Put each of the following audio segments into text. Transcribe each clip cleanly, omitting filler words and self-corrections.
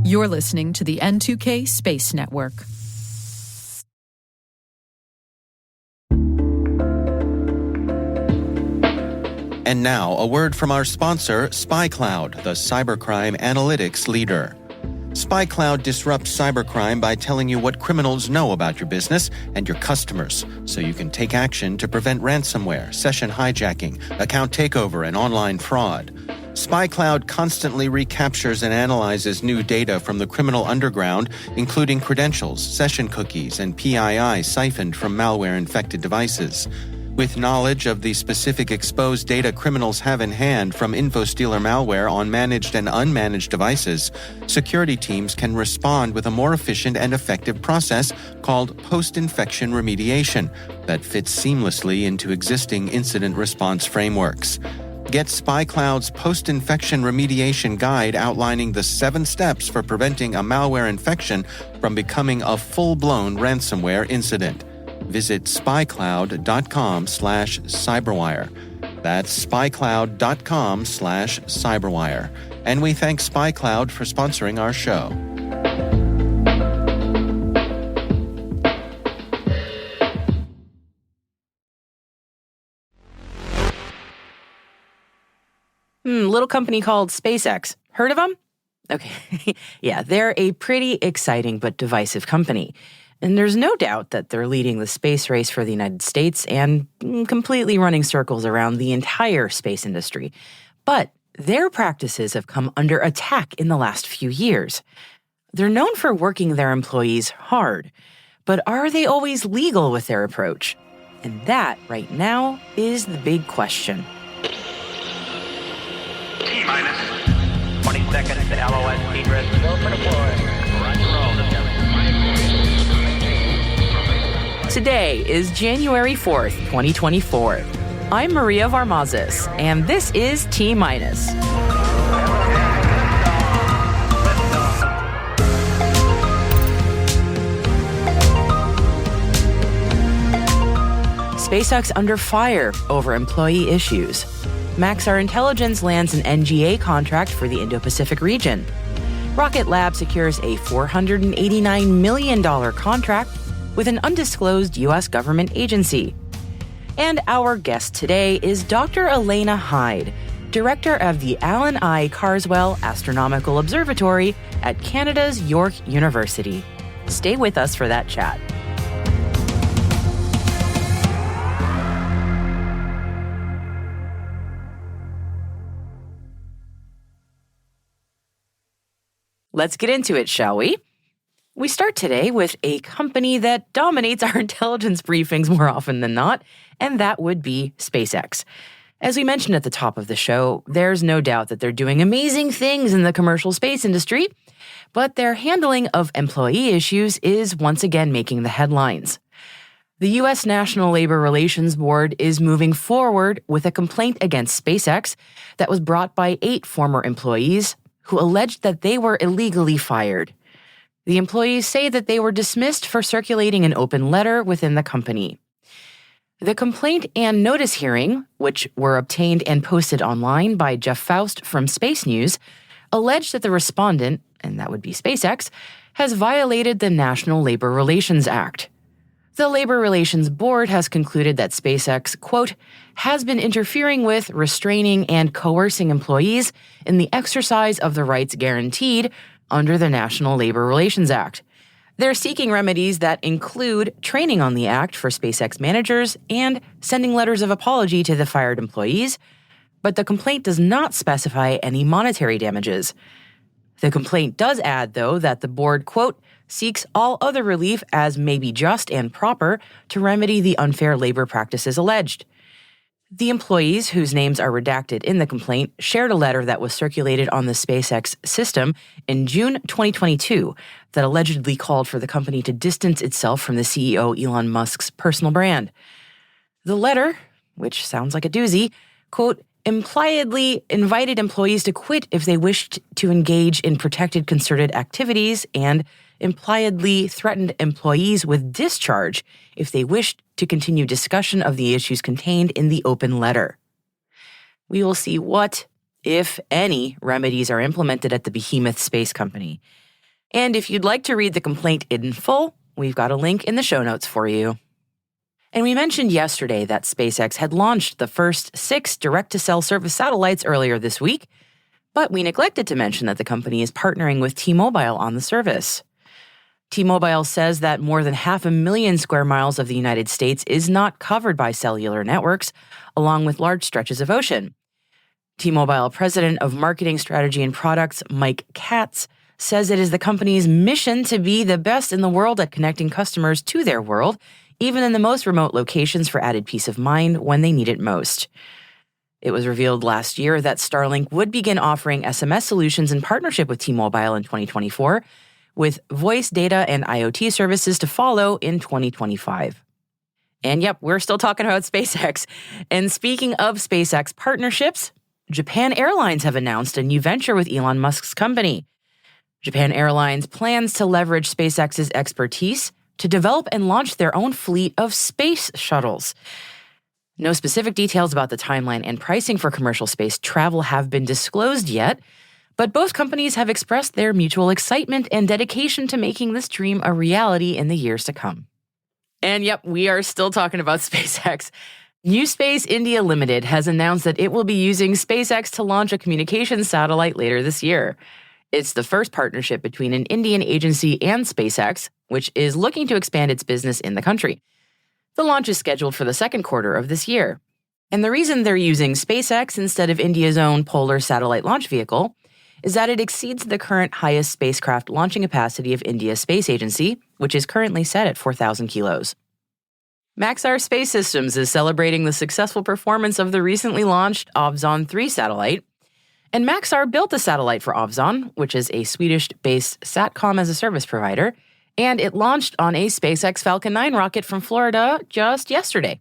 You're listening to the N2K Space Network. And now, a word from our sponsor, SpyCloud, the cybercrime analytics leader. SpyCloud disrupts cybercrime by telling you what criminals know about your business and your customers, so you can take action to prevent ransomware, session hijacking, account takeover, and online fraud. SpyCloud constantly recaptures and analyzes new data from the criminal underground, including credentials, session cookies, and PII siphoned from malware-infected devices. With knowledge of the specific exposed data criminals have in hand from InfoStealer malware on managed and unmanaged devices, security teams can respond with a more efficient and effective process called post-infection remediation that fits seamlessly into existing incident response frameworks. Get SpyCloud's post-infection remediation guide outlining the 7 steps for preventing a malware infection from becoming a full-blown ransomware incident. Visit spycloud.com/cyberwire. That's spycloud.com/cyberwire. And we thank SpyCloud for sponsoring our show. Little company called SpaceX. Heard of them? Okay. Yeah, they're a pretty exciting but divisive company. And there's no doubt that they're leading the space race for the United States and completely running circles around the entire space industry. But their practices have come under attack in the last few years. They're known for working their employees hard, but are they always legal with their approach? And that, right now, is the big question. T-minus 20 seconds to LOS speed rest. Go for deploy. Roger, roll. Today is January 4th, 2024. I'm Maria Varmazis, and this is T-minus. SpaceX under fire over employee issues. Maxar Intelligence lands an NGA contract for the Indo-Pacific region. Rocket Lab secures a $489 million contract with an undisclosed U.S. government agency. And our guest today is Dr. Elaina Hyde, director of the Allan I. Carswell Astronomical Observatory at Canada's York University. Stay with us for that chat. Let's get into it, shall we? We start today with a company that dominates our intelligence briefings more often than not, and that would be SpaceX. As we mentioned at the top of the show, there's no doubt that they're doing amazing things in the commercial space industry, but their handling of employee issues is once again making the headlines. The U.S. National Labor Relations Board is moving forward with a complaint against SpaceX that was brought by 8 former employees who alleged that they were illegally fired. The employees say that they were dismissed for circulating an open letter within the company. The complaint and notice hearing, which were obtained and posted online by Jeff Faust from Space News, alleged that the respondent, and that would be SpaceX, has violated the National Labor Relations Act. The Labor Relations Board has concluded that SpaceX, quote, has been interfering with, restraining, and coercing employees in the exercise of the rights guaranteed under the National Labor Relations Act. They're seeking remedies that include training on the act for SpaceX managers and sending letters of apology to the fired employees, but the complaint does not specify any monetary damages. The complaint does add, though, that the board, quote, seeks all other relief as may be just and proper to remedy the unfair labor practices alleged. The employees, whose names are redacted in the complaint, shared a letter that was circulated on the SpaceX system in June 2022 that allegedly called for the company to distance itself from the CEO Elon Musk's personal brand. The letter, which sounds like a doozy, quote, impliedly invited employees to quit if they wished to engage in protected concerted activities and impliedly threatened employees with discharge if they wished to continue discussion of the issues contained in the open letter. We will see what, if any, remedies are implemented at the behemoth space company. And if you'd like to read the complaint in full, we've got a link in the show notes for you. And we mentioned yesterday that SpaceX had launched the first 6 direct-to-cell service satellites earlier this week, but we neglected to mention that the company is partnering with T-Mobile on the service. T-Mobile says that more than 500,000 square miles of the United States is not covered by cellular networks, along with large stretches of ocean. T-Mobile President of Marketing Strategy and Products, Mike Katz, says it is the company's mission to be the best in the world at connecting customers to their world, even in the most remote locations for added peace of mind when they need it most. It was revealed last year that Starlink would begin offering SMS solutions in partnership with T-Mobile in 2024, with voice, data, and IoT services to follow in 2025. And yep, we're still talking about SpaceX. And speaking of SpaceX partnerships, Japan Airlines have announced a new venture with Elon Musk's company. Japan Airlines plans to leverage SpaceX's expertise to develop and launch their own fleet of space shuttles. No specific details about the timeline and pricing for commercial space travel have been disclosed yet, but both companies have expressed their mutual excitement and dedication to making this dream a reality in the years to come. And yep, we are still talking about SpaceX. New Space India Limited has announced that it will be using SpaceX to launch a communications satellite later this year. It's the first partnership between an Indian agency and SpaceX, which is looking to expand its business in the country. The launch is scheduled for the second quarter of this year. And the reason they're using SpaceX instead of India's own Polar satellite launch vehicle is that it exceeds the current highest spacecraft launching capacity of India's space agency, which is currently set at 4,000 kilos. Maxar Space Systems is celebrating the successful performance of the recently launched Ovzon 3 satellite. And Maxar built the satellite for Ovzon, which is a Swedish-based SATCOM-as-a-service provider, and it launched on a SpaceX Falcon 9 rocket from Florida just yesterday.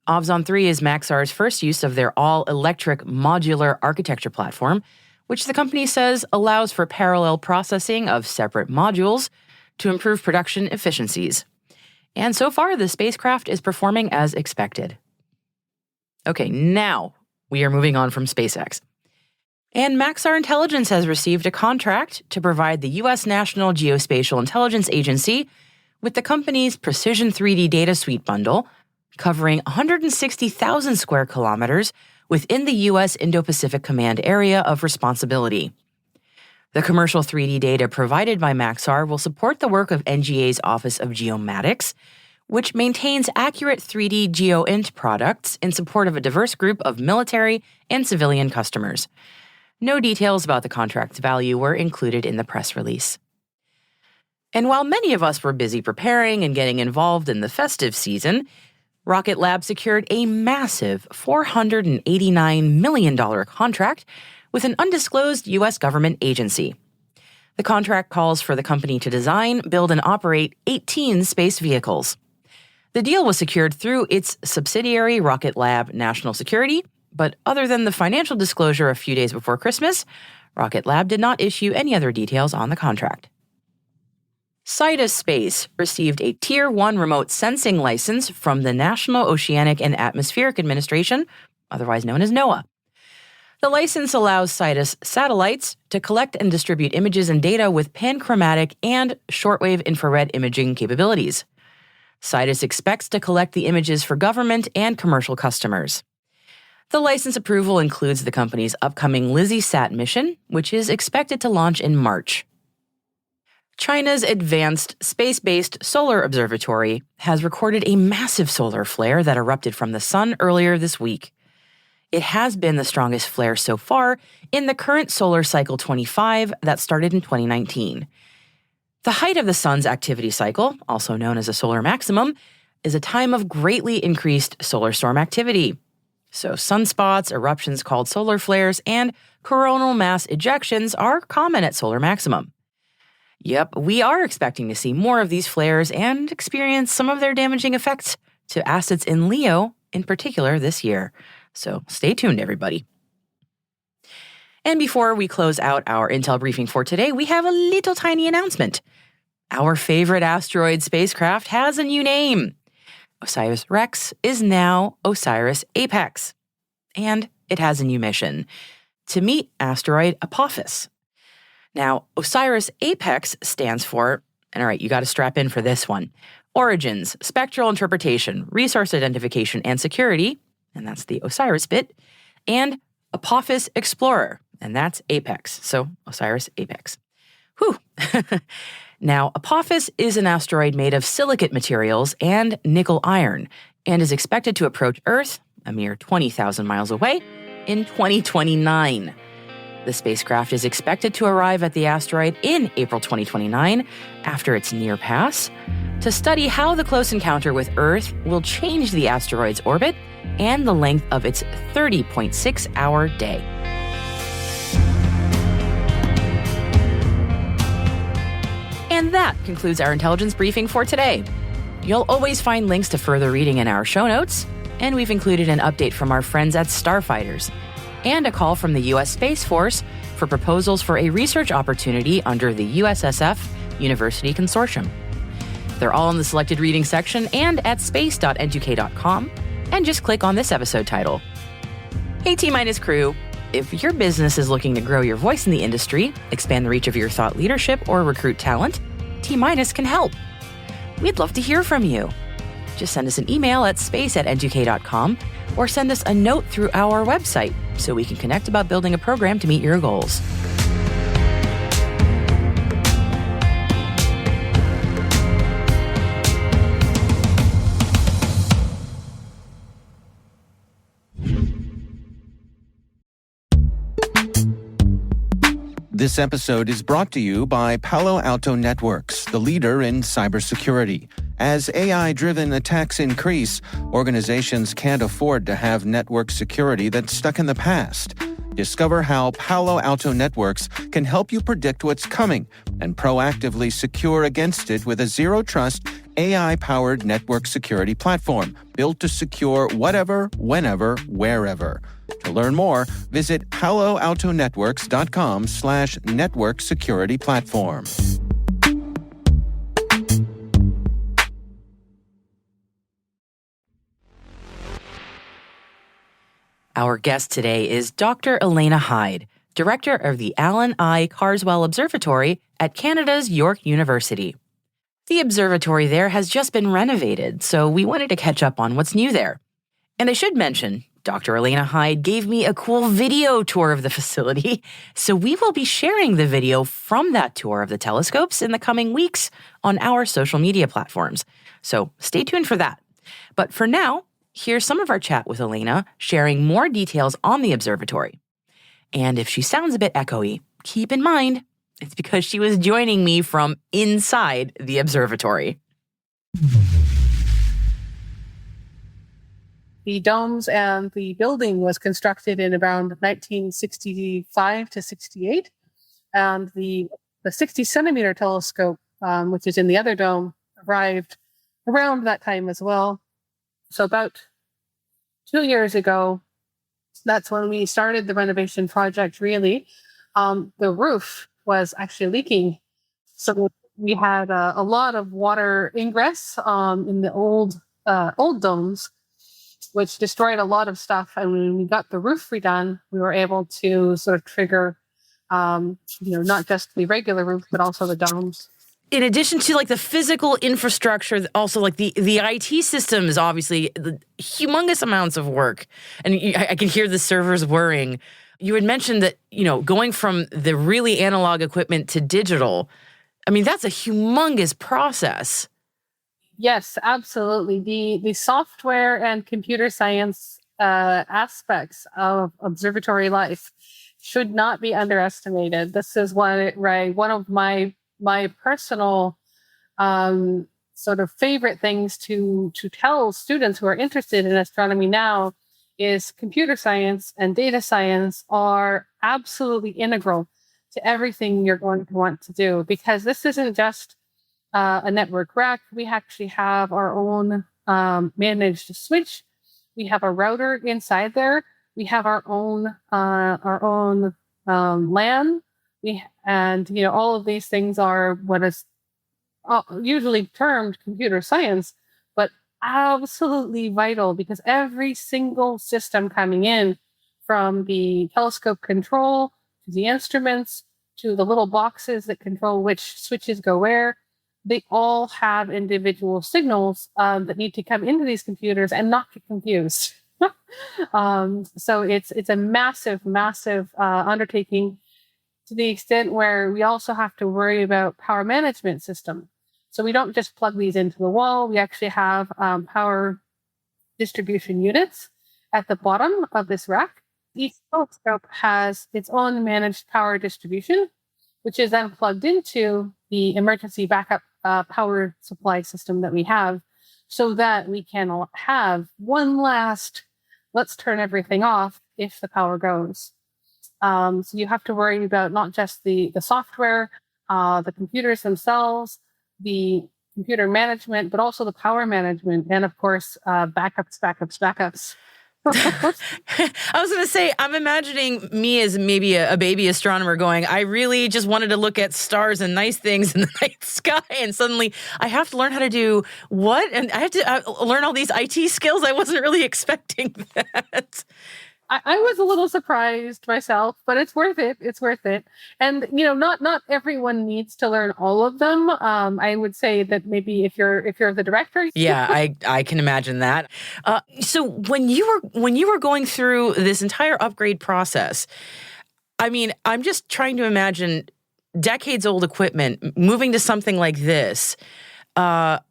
Ovzon 3 is Maxar's first use of their all-electric modular architecture platform, which the company says allows for parallel processing of separate modules to improve production efficiencies. And so far, the spacecraft is performing as expected. Okay, now we are moving on from SpaceX. And Maxar Intelligence has received a contract to provide the U.S. National Geospatial-Intelligence Agency with the company's Precision 3D Data Suite bundle, covering 160,000 square kilometers within the U.S. Indo-Pacific Command area of responsibility. The commercial 3D data provided by Maxar will support the work of NGA's Office of Geomatics, which maintains accurate 3D GeoInt products in support of a diverse group of military and civilian customers. No details about the contract's value were included in the press release. And while many of us were busy preparing and getting involved in the festive season, Rocket Lab secured a massive $489 million contract with an undisclosed U.S. government agency. The contract calls for the company to design, build, and operate 18 space vehicles. The deal was secured through its subsidiary Rocket Lab National Security, but other than the financial disclosure a few days before Christmas, Rocket Lab did not issue any other details on the contract. Sidus Space received a Tier 1 remote sensing license from the National Oceanic and Atmospheric Administration, otherwise known as NOAA. The license allows Sidus satellites to collect and distribute images and data with panchromatic and shortwave infrared imaging capabilities. Sidus expects to collect the images for government and commercial customers. The license approval includes the company's upcoming LizzieSat mission, which is expected to launch in March. China's advanced space-based solar observatory has recorded a massive solar flare that erupted from the sun earlier this week. It has been the strongest flare so far in the current solar cycle 25 that started in 2019. The height of the sun's activity cycle, also known as a solar maximum, is a time of greatly increased solar storm activity. So sunspots, eruptions called solar flares, and coronal mass ejections are common at solar maximum. Yep, we are expecting to see more of these flares and experience some of their damaging effects to assets in Leo in particular this year. So stay tuned, everybody. And before we close out our Intel briefing for today, we have a little tiny announcement. Our favorite asteroid spacecraft has a new name. OSIRIS-REx is now OSIRIS-APEX, and it has a new mission. to meet asteroid Apophis. Now, OSIRIS APEX stands for, and all right, you got to strap in for this one, Origins, Spectral Interpretation, Resource Identification and Security, and that's the OSIRIS bit, and Apophis Explorer, and that's APEX, so OSIRIS APEX. Whew. Now, Apophis is an asteroid made of silicate materials and nickel iron, and is expected to approach Earth, a mere 20,000 miles away, in 2029. The spacecraft is expected to arrive at the asteroid in April 2029, after its near pass, to study how the close encounter with Earth will change the asteroid's orbit and the length of its 30.6-hour day. And that concludes our intelligence briefing for today. You'll always find links to further reading in our show notes, and we've included an update from our friends at Starfighters, and a call from the U.S. Space Force for proposals for a research opportunity under the USSF University Consortium. They're all in the selected reading section and at space.n2k.com, and just click on this episode title. Hey T-Minus crew, if your business is looking to grow your voice in the industry, expand the reach of your thought leadership, or recruit talent, T-Minus can help. We'd love to hear from you. Just send us an email at space@n2k.com or send us a note through our website so we can connect about building a program to meet your goals. This episode is brought to you by Palo Alto Networks, the leader in cybersecurity. As AI-driven attacks increase, organizations can't afford to have network security that's stuck in the past. Discover how Palo Alto Networks can help you predict what's coming and proactively secure against it with a zero-trust, AI-powered network security platform built to secure whatever, whenever, wherever. To learn more, visit paloaltonetworks.com/network security platform. Our guest today is Dr. Elaina Hyde, director of the Allan I. Carswell Observatory at Canada's York University. The observatory there has just been renovated, so we wanted to catch up on what's new there. And I should mention, Dr. Elaina Hyde gave me a cool video tour of the facility, so we will be sharing the video from that tour of the telescopes in the coming weeks on our social media platforms. So stay tuned for that. But for now, here's some of our chat with Elaina, sharing more details on the observatory. And if she sounds a bit echoey, keep in mind, it's because she was joining me from inside the observatory. The domes and the building was constructed in around 1965 to 68. And the 60-centimeter telescope, which is in the other dome, arrived around that time as well. So about 2 years ago, that's when we started the renovation project, really. The roof was actually leaking. So we had a lot of water ingress in the old domes, which destroyed a lot of stuff. And when we got the roof redone, we were able to sort of trigger, not just the regular roof, but also the domes. In addition to like the physical infrastructure, also like the IT system is obviously humongous amounts of work. And I can hear the servers whirring. You had mentioned that, going from the really analog equipment to digital, I mean, that's a humongous process. Yes, absolutely. The software and computer science aspects of observatory life should not be underestimated. This is one of my personal sort of favorite things to tell students who are interested in astronomy now is computer science and data science are absolutely integral to everything you're going to want to do, because this isn't just a network rack. We actually have our own managed switch. We have a router inside there. We have our own LAN. All of these things are what is usually termed computer science, but absolutely vital, because every single system coming in from the telescope control to the instruments to the little boxes that control which switches go where. They all have individual signals that need to come into these computers and not get confused. So it's a massive undertaking, to the extent where we also have to worry about power management system. So we don't just plug these into the wall. We actually have power distribution units at the bottom of this rack. Each telescope has its own managed power distribution, which is then plugged into the emergency backup power supply system that we have, so that we can have one last, let's turn everything off if the power goes. So you have to worry about not just the software, the computers themselves, the computer management, but also the power management, and of course, backups. I was going to say, I'm imagining me as maybe a baby astronomer going, I really just wanted to look at stars and nice things in the night sky, and suddenly I have to learn how to do what? And I have to learn all these IT skills. I wasn't really expecting that. I was a little surprised myself, but it's worth it. It's worth it. And, not everyone needs to learn all of them. I would say that maybe if you're the director. Yeah, I can imagine that. So when you were going through this entire upgrade process, I mean, I'm just trying to imagine decades old equipment moving to something like this. That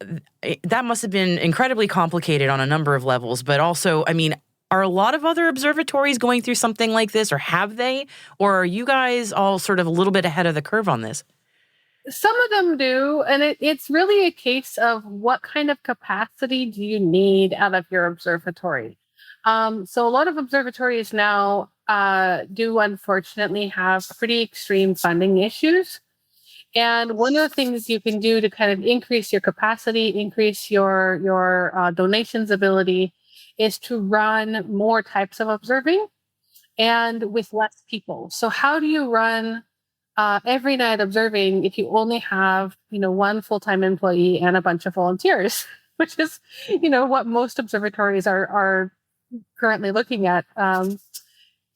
must have been incredibly complicated on a number of levels, but also, I mean, are a lot of other observatories going through something like this, or have they? Or are you guys all sort of a little bit ahead of the curve on this? Some of them do, and it's really a case of what kind of capacity do you need out of your observatory. So a lot of observatories now do unfortunately have pretty extreme funding issues. And one of the things you can do to kind of increase your capacity, increase your donations ability, is to run more types of observing and with less people. So how do you run every night observing if you only have, one full-time employee and a bunch of volunteers, which is, what most observatories are currently looking at?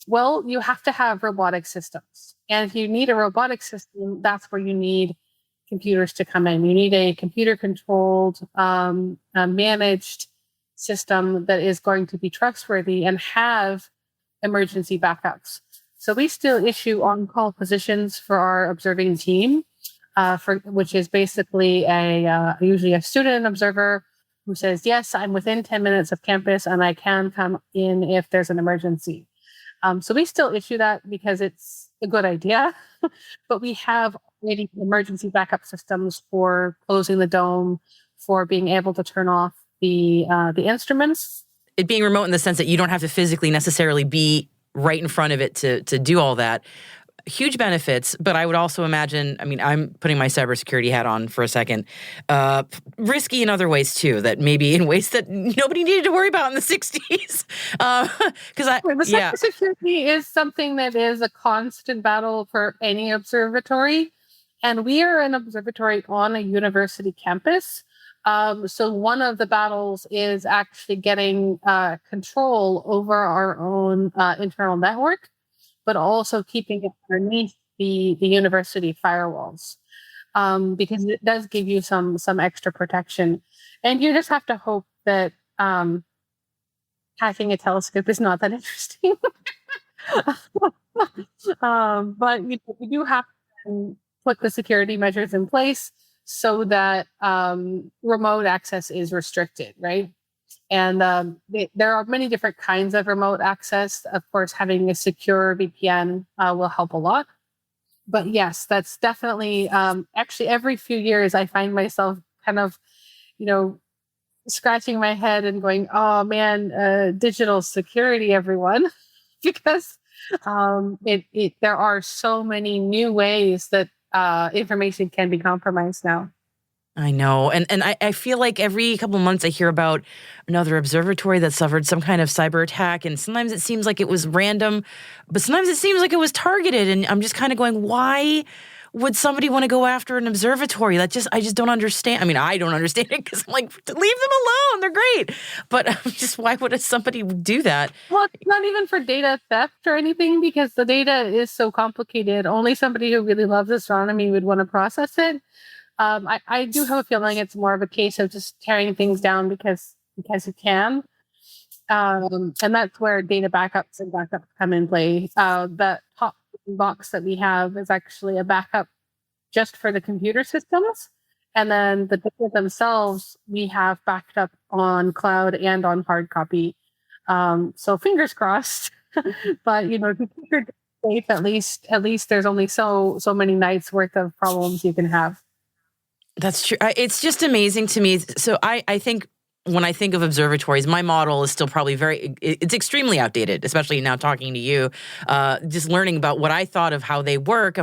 Well, you have to have robotic systems. And if you need a robotic system, that's where you need computers to come in. You need a computer-controlled, managed system that is going to be trustworthy and have emergency backups. So we still issue on-call positions for our observing team, which is basically usually a student observer who says, yes, I'm within 10 minutes of campus and I can come in if there's an emergency. So we still issue that because it's a good idea, but we have emergency backup systems for closing the dome, for being able to turn off the instruments. It being remote in the sense that you don't have to physically necessarily be right in front of it to do all that. Huge benefits, but I would also imagine, I mean, I'm putting my cybersecurity hat on for a second, risky in other ways too, that maybe in ways that nobody needed to worry about in the 60s. Cybersecurity is something that is a constant battle for any observatory. And we are an observatory on a university campus. So one of the battles is actually getting control over our own internal network, but also keeping it underneath the university firewalls, because it does give you some extra protection. And you just have to hope that hacking a telescope is not that interesting. But we do have to put the security measures in place so that remote access is restricted, right? And there are many different kinds of remote access. Of course, having a secure VPN will help a lot. But yes, that's definitely, actually every few years I find myself kind of, scratching my head and going, oh man, digital security, everyone. Because there are so many new ways that information can be compromised now. I know. And I feel like every couple of months I hear about another observatory that suffered some kind of cyber attack. And sometimes it seems like it was random, but sometimes it seems like it was targeted. And I'm just kind of going, why would somebody want to go after an observatory? I just don't understand. I mean, I don't understand it because I'm like, leave them alone. They're great. But just why would somebody do that? Well, it's not even for data theft or anything because the data is so complicated. Only somebody who really loves astronomy would want to process it. I do have a feeling it's more of a case of just tearing things down because you can. And that's where data backups and backups come in play. The top box that we have is actually a backup just for the computer systems. And then the data themselves, we have backed up on cloud and on hard copy. So fingers crossed. But, if you keep your data safe, at least there's only so many nights worth of problems you can have. That's true. It's just amazing to me. So I think when I think of observatories, my model is still probably it's extremely outdated, especially now talking to you, just learning about what I thought of how they work.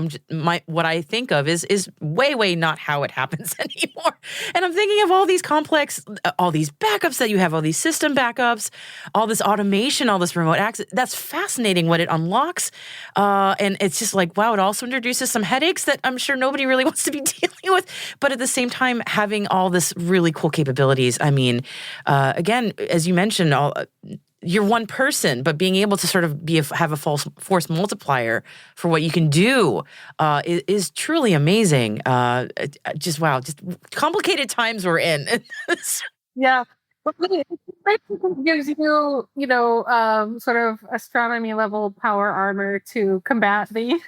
What I think of is way not how it happens anymore. And I'm thinking of all these complex, all these backups that you have, all these system backups, all this automation, all this remote access. That's fascinating what it unlocks. And it's just like, wow, it also introduces some headaches that I'm sure nobody really wants to be dealing with. But at the same time, having all this really cool capabilities. I mean, again, as you mentioned, you're one person, but being able to sort of have a force multiplier for what you can do is truly amazing. Just complicated times we're in. Yeah. But it gives you, sort of astronomy level power armor to combat the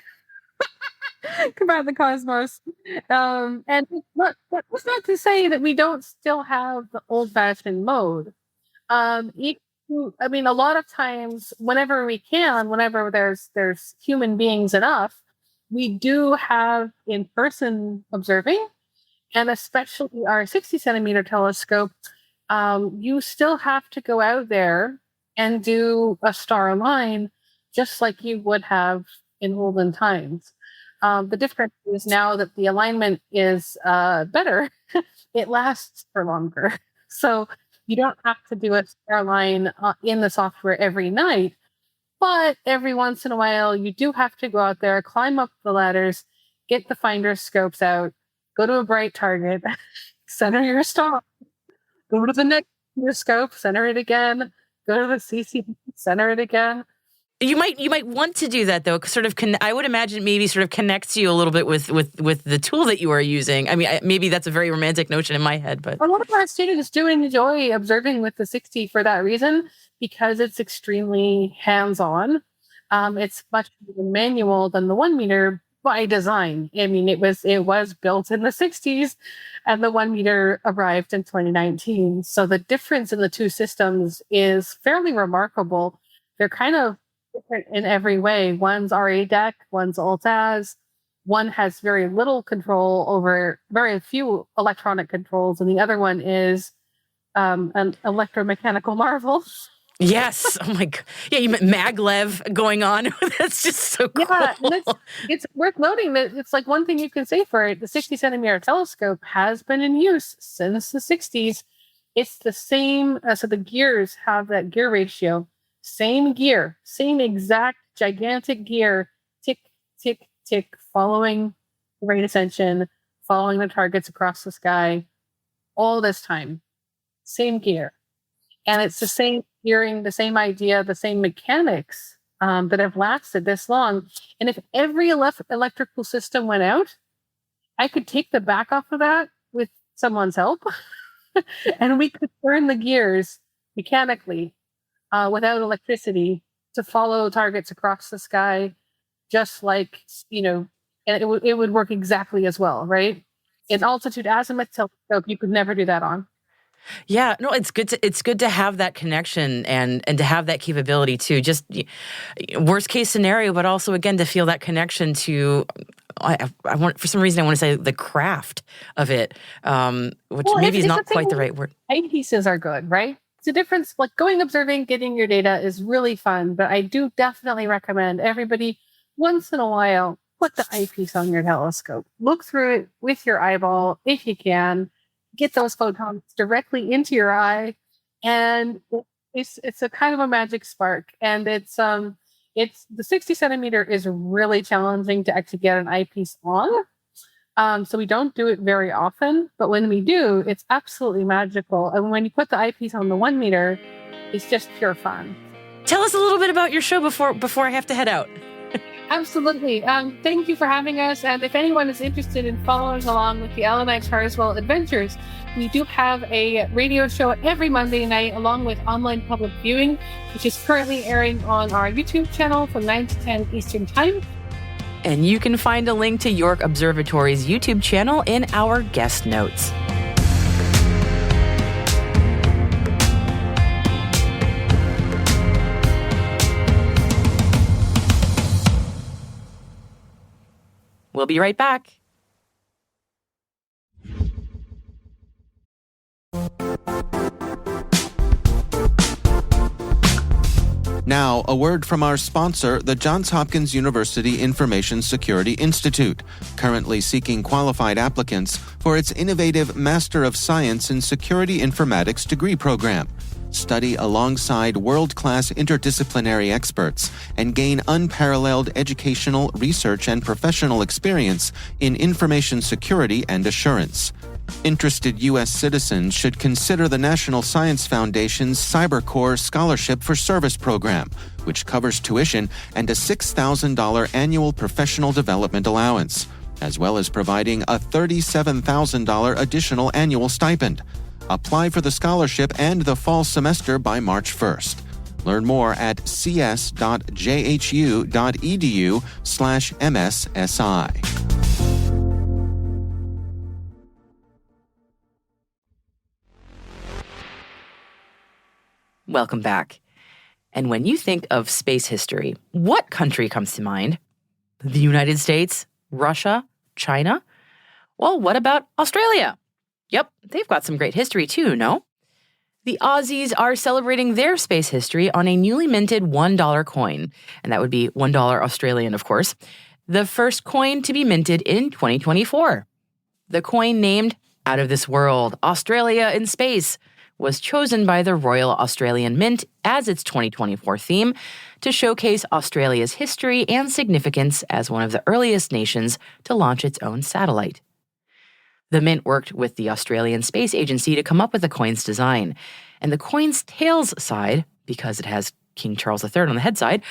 cosmos. And that's not to say that we don't still have the old-fashioned mode. A lot of times, whenever we can, whenever there's human beings enough, we do have in-person observing, and especially our 60-centimeter telescope. You still have to go out there and do a star line, just like you would have in olden times. The difference is now that the alignment is better, it lasts for longer. So you don't have to do a star line in the software every night, but every once in a while you do have to go out there, climb up the ladders, get the finder scopes out, go to a bright target, center your star, go to the next scope, center it again, go to the CCD, center it again. You might want to do that though. Sort of, I would imagine maybe sort of connects you a little bit with the tool that you are using. I mean, maybe that's a very romantic notion in my head, but a lot of our students do enjoy observing with the 60 for that reason because it's extremely hands-on. It's much more manual than the 1 meter by design. I mean, it was built in the 60s, and the 1 meter arrived in 2019. So the difference in the two systems is fairly remarkable. They're kind of different in every way. One's RA-DEC, one's alt-as. One has very little control over very few electronic controls, and the other one is an electromechanical marvel. Yes. Oh my God. Yeah, you meant maglev going on. That's just so cool. Yeah, it's worth noting that it's like one thing you can say for it. The 60-centimeter telescope has been in use since the 60s. It's the same. So the gears have that gear ratio. Same gear, same exact gigantic gear, tick, tick, tick, following the rate ascension, following the targets across the sky, all this time. Same gear. And it's the same gearing, the same idea, the same mechanics that have lasted this long. And if every electrical system went out, I could take the back off of that with someone's help, and we could turn the gears mechanically without electricity to follow targets across the sky, just like, and it would work exactly as well, right? In altitude azimuth telescope, you could never do that on. Yeah, no, it's good to have that connection and to have that capability too. Just worst case scenario, but also again to feel that connection to. I want, for some reason, I want to say the craft of it, which maybe is not quite the right word. Eyepieces are good, right? It's a difference. Like going observing, getting your data is really fun, but I do definitely recommend everybody once in a while put the eyepiece on your telescope, look through it with your eyeball if you can. Get those photons directly into your eye, and it's a kind of a magic spark, and it's the 60 centimeter is really challenging to actually get an eyepiece on. So we don't do it very often, but when we do, it's absolutely magical. And when you put the eyepiece on the 1 meter, it's just pure fun. Tell us a little bit about your show before I have to head out. Absolutely. Thank you for having us. And if anyone is interested in following along with the Allan and Carswell adventures, we do have a radio show every Monday night along with online public viewing, which is currently airing on our YouTube channel from 9 to 10 Eastern Time. And you can find a link to York Observatory's YouTube channel in our guest notes. We'll be right back. Now, a word from our sponsor, the Johns Hopkins University Information Security Institute, currently seeking qualified applicants for its innovative Master of Science in Security Informatics degree program. Study alongside world-class interdisciplinary experts and gain unparalleled educational, research, and professional experience in information security and assurance. Interested U.S. citizens should consider the National Science Foundation's CyberCorps Scholarship for Service program, which covers tuition and a $6,000 annual professional development allowance, as well as providing a $37,000 additional annual stipend. Apply for the scholarship and the fall semester by March 1st. Learn more at cs.jhu.edu/MSSI. Welcome back. And when you think of space history, what country comes to mind? The United States? Russia? China? Well, what about Australia? Yep, they've got some great history too, no? The Aussies are celebrating their space history on a newly minted $1 coin, and that would be $1 Australian, of course, the first coin to be minted in 2024. The coin named Out of This World, Australia in Space, was chosen by the Royal Australian Mint as its 2024 theme to showcase Australia's history and significance as one of the earliest nations to launch its own satellite. The Mint worked with the Australian Space Agency to come up with the coin's design, and the coin's tails side, because it has King Charles III on the head side,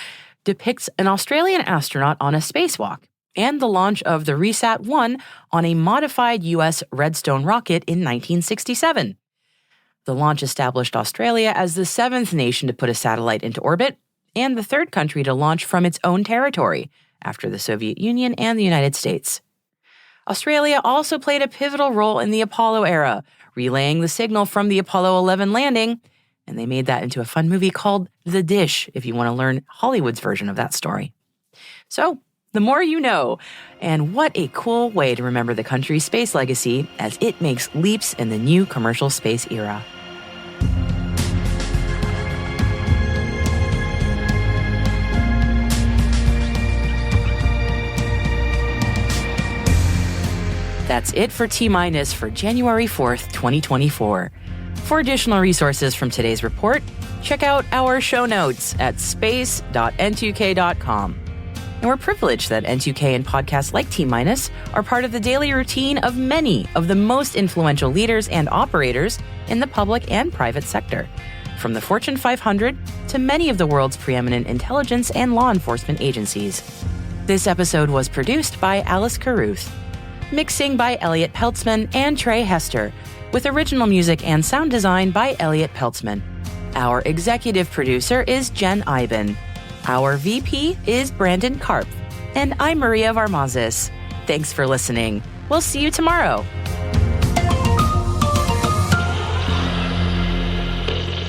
depicts an Australian astronaut on a spacewalk, and the launch of the RESAT-1 on a modified U.S. Redstone rocket in 1967. The launch established Australia as the 7th nation to put a satellite into orbit, and the 3rd country to launch from its own territory, after the Soviet Union and the United States. Australia also played a pivotal role in the Apollo era, relaying the signal from the Apollo 11 landing, and they made that into a fun movie called The Dish, if you want to learn Hollywood's version of that story. So, the more you know, and what a cool way to remember the country's space legacy as it makes leaps in the new commercial space era. That's it for T- for January 4th, 2024. For additional resources from today's report, check out our show notes at space.n2k.com. And we're privileged that N2K and podcasts like T- are part of the daily routine of many of the most influential leaders and operators in the public and private sector, from the Fortune 500 to many of the world's preeminent intelligence and law enforcement agencies. This episode was produced by Alice Carruth. Mixing by Elliot Peltzman and Trey Hester, with original music and sound design by Elliot Peltzman. Our executive producer is Jen Iben. Our VP is Brandon Karp. And I'm Maria Varmazis. Thanks for listening. We'll see you tomorrow.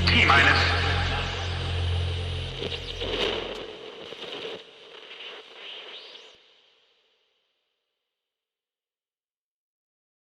T-.